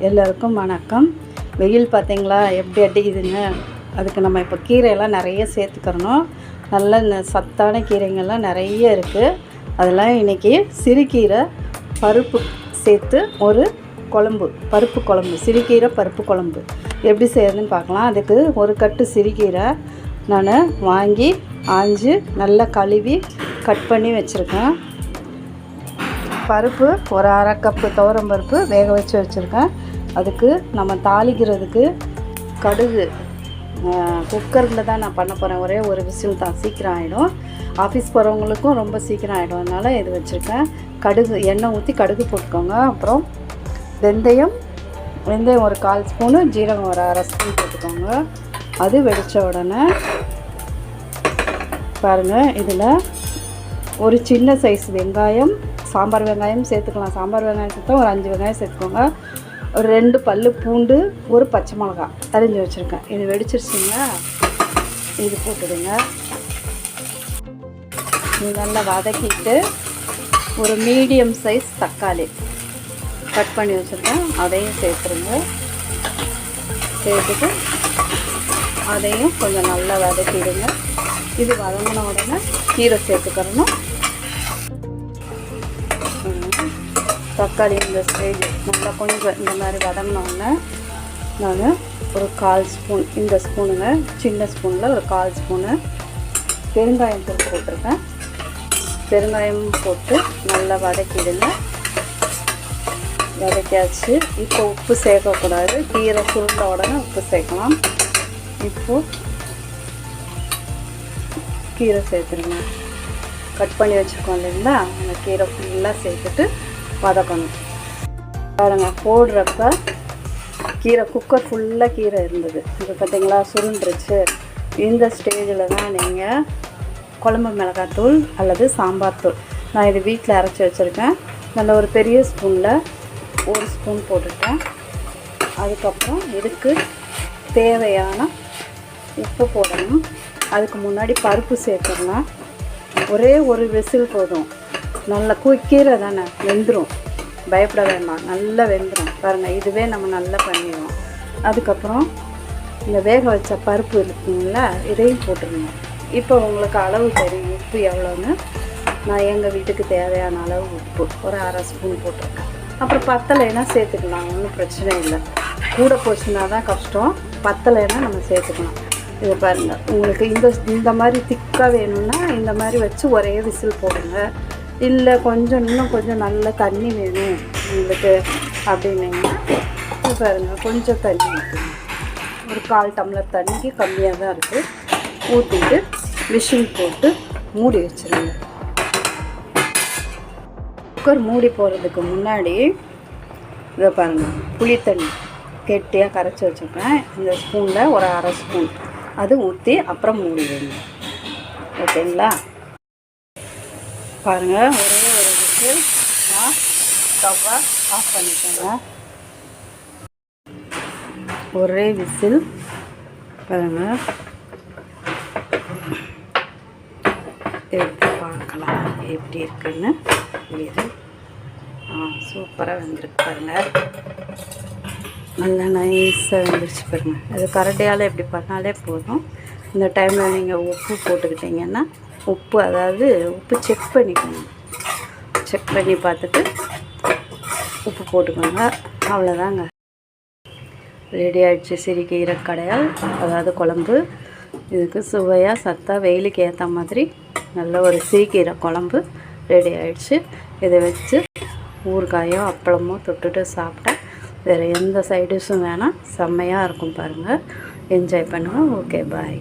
எல்லோருக்கும் வணக்கம். வெயில் பார்த்தீங்களா எப்படி அடிக்குதுங்க. அதுக்கு நம்ம இப்போ கீரையெல்லாம் நிறைய சேர்த்துக்கிறணும். நல்ல சத்தான கீரைங்கள்லாம் நிறைய இருக்குது. அதெல்லாம் இன்றைக்கி சிறுகீரை பருப்பு சேர்த்து ஒரு குழம்பு, பருப்பு குழம்பு, சிறுகீரை பருப்பு குழம்பு எப்படி செய்யறதுன்னு பார்க்கலாம். அதுக்கு ஒரு கட்டு சிறுகீரை நான் வாங்கி ஆஞ்சு நல்லா கழுவி கட் பண்ணி வச்சுருக்கேன். பருப்பு ஒரு அரை கப்பு துவரம் பருப்பு வேக வச்சு வச்சுருக்கேன். அதுக்கு நம்ம தாளிக்கிறதுக்கு கடுகு குக்கரில் தான் நான் பண்ண போகிறேன். ஒரே ஒரு விசில் தான், சீக்கிரம் ஆகிடும். ஆஃபீஸ் போகிறவங்களுக்கும் ரொம்ப சீக்கிரம் ஆகிடும், அதனால் இது வச்சுருக்கேன். கடுகு எண்ணெய் ஊற்றி கடுகு போட்டுக்கோங்க. அப்புறம் வெந்தயம் ஒரு 1/4 ஸ்பூனு, ஜீரகம் ஒரு அரை ஸ்பூன் போட்டுக்கோங்க. அது வெடித்த உடனே பாருங்கள், இதில் ஒரு சின்ன சைஸ் வெங்காயம், சாம்பார் வெங்காயம் சேர்த்துக்கலாம். சாம்பார் வெங்காயம் சேர்த்தா ஒரு 5 வெங்காயம் சேர்த்துக்கோங்க. ஒரு 2 பல்லு பூண்டு, ஒரு பச்சை மிளகாய் அரிஞ்சு வச்சுருக்கேன். இது வெடிச்சிருச்சுங்க, இது போட்டுடுங்க. இது நல்லா வதக்கிட்டு ஒரு மீடியம் சைஸ் தக்காளி கட் பண்ணி வச்சுருக்கேன், அதையும் சேர்த்துருங்க. சேர்த்துட்டு அதையும் கொஞ்சம் நல்லா வதக்கிடுங்க. இது வதங்கின உடனே கீரை சேர்த்துக்கிறணும். தக்காளி இந்த ஸ்டேஜ் நல்லா கொஞ்சம் இந்த மாதிரி வதங்கினோடனே நான் ஒரு 1/4 ஸ்பூன், இந்த ஸ்பூனுங்க சின்ன ஸ்பூனில் ஒரு 1/4 ஸ்பூனு பெருங்காயம் போட்டிருக்கேன். பெருங்காயம் போட்டு நல்லா வதக்கிடுங்க. வதக்கியாச்சு. இப்போ உப்பு சேர்க்கக்கூடாது, கீரை சுருண்ட உடனே உப்பு சேர்க்கலாம். இப்போது கீரை சேர்த்துருங்க. கட் பண்ணி வச்சுருக்கோம் இல்லைங்களா, அந்த கீரை ஃபுல்லாக சேர்த்துட்டு வதக்கணும். பாருங்கள், போடுறப்ப கீரை குக்கர் ஃபுல்லாக கீரை இருந்தது. இது பார்த்திங்களா சுருண்டுருச்சு. இந்த ஸ்டேஜில் தான் நீங்கள் குழம்பு மிளகாத்தூள் அல்லது சாம்பார் தூள், நான் இது வீட்டில் அரைச்சி வச்சுருக்கேன், நல்ல ஒரு பெரிய ஸ்பூனில் 1 ஸ்பூன் போட்டுட்டேன். அதுக்கப்புறம் இதுக்கு தேவையான உப்பு போடணும். அதுக்கு முன்னாடி பருப்பு சேர்த்துடலாம். ஒரே ஒரு விசில் போதும். நல்லா கீரை தானே, வெந்துடும், பயப்பட வேண்டாம், நல்லா வெந்துடும். பாருங்கள், இதுவே நம்ம நல்லா பண்ணிடுவோம். அதுக்கப்புறம் இந்த வேக வச்ச பருப்பு இருக்குங்களா, இதையும் போட்டுருங்க. இப்போ உங்களுக்கு அளவு தெரியும் உப்பு எவ்வளோன்னு. நான் எங்கள் வீட்டுக்கு தேவையான அளவு உப்பு ஒரு அரை ஸ்பூன் போட்டிருக்கேன். அப்புறம் பத்தலைன்னா சேர்த்துக்கலாம், ஒன்றும் பிரச்சனை இல்லை. கூட போச்சுன்னா தான் கஷ்டம், பத்தலைன்னா நம்ம சேர்த்துக்கலாம். இது பாருங்கள், உங்களுக்கு இந்த மாதிரி திக்காக வேணும்னா இந்த மாதிரி வச்சு ஒரே விசில் போடுங்க. இல்லை இன்னும் கொஞ்சம் நல்ல தண்ணி வேணும் உங்களுக்கு அப்படின்னீங்கன்னா இது பாருங்கள், கொஞ்சம் தண்ணி ஊற்றுங்க. ஒரு 1/4 டம்ளர் தண்ணிக்கு கம்மியாக தான் இருக்குது. ஊற்றிட்டு விசில் போட்டு மூடி வச்சுருங்க. குக்கர் மூடி போகிறதுக்கு முன்னாடி இதை பாருங்கள், புளி தண்ணி கெட்டியாக கரைச்சி வச்சுருக்கேன். இந்த ஸ்பூனில் ஒரு அரை ஸ்பூன் அது ஊற்றி அப்புறம் மூடி வைங்க. ஓகேங்களா? பாருங்கள், ஒரே ஒரு விசில் நான் ஸ்டவ்வை ஆஃப் பண்ணிட்டேங்க. ஒரே விசில் பாருங்கள், எடுத்து பார்க்கலாம் எப்படி இருக்குன்னு. இது சூப்பராக வெந்திருக்கு பாருங்கள், நல்லா நைஸாக வெந்துருச்சு பாருங்கள். அது கரண்டியால் எப்படி பண்ணாலே போதும். இந்த டைமில் நீங்கள் உப்பு போட்டுக்கிட்டிங்கன்னா, உப்பு செக் பண்ணிக்கணும். செக் பண்ணி பார்த்துட்டு உப்பு போட்டுக்கோங்க. அவ்வளோதாங்க, ரெடி ஆகிடுச்சு சிறுகீரை கடையால், அதாவது குழம்பு. இதுக்கு சுவையாக சத்தாக வெயிலுக்கு ஏற்ற மாதிரி நல்ல ஒரு சிறுகீரை குழம்பு ரெடி ஆகிடுச்சு. இதை வச்சு ஊறுகாயோ அப்பளமோ தொட்டுட்டு சாப்பிட்டா வேறு எந்த சைடிஷும் வேணாம், செம்மையாக இருக்கும் பாருங்கள். என்ஜாய் பண்ணுங்கள். ஓகே, பாய்.